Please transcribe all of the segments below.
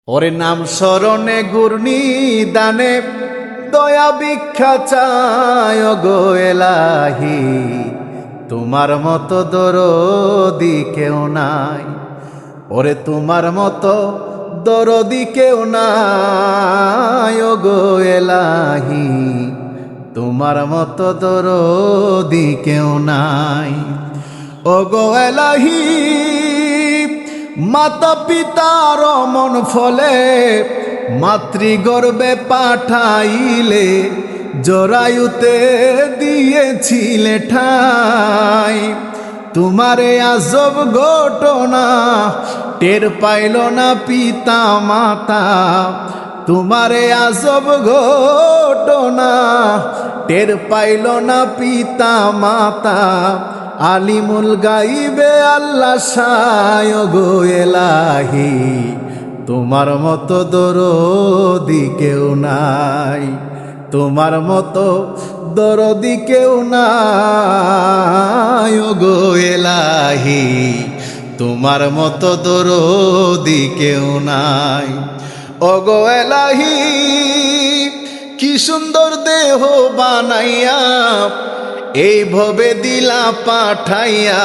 ওরে নাম স্মরণে ঘূর্ণি দানে দয়া ভিক্ষা চায় গো এলাহি, তোমার মতো দরদি কেউ নাই। ওরে তোমার মতো দরদি কেউ নাই গো এলাহি, তোমার মতো দরদি কেউ নাই। ও গো এলাহি, মাতা পিতার মন ফলে মাতৃগর্ভে পাঠাইলে জরায়ুতে দিয়েছিলে ঠাই। তোমারে আজব ঘটনা টের পাইল না পিতা মাতা, তোমারে আজব ঘটনা টের পাইল না পিতা মাতা। আলিমুল গাইবে আল্লাহ শায় গো এলাহি, তোমার মতো দরদি কেউ নাই, তোমার মতো দরদি কেউ নাই গো এলাহি, তোমার মতো দরদি কেউ নাই। ও গো এলাহি, কি সুন্দর দেহ বানাইয়া এই ভবে দিলা পাঠাইয়া,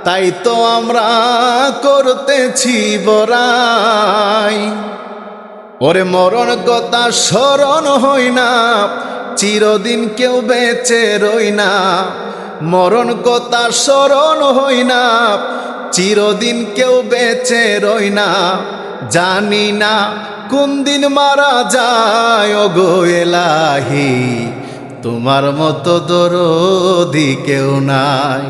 তাই তো আমরা করতেছি বড়াই। ওরে মরণ কথা স্মরণ হই না, চিরদিন কেউ বেঁচে রই না। মরণ কথা স্মরণ হই না, চিরদিন কেউ বেঁচে রই না। জানি না কোন দিন মারা যায় ও গো এলাহি, তোমার মতো দরদি কেউ নাই।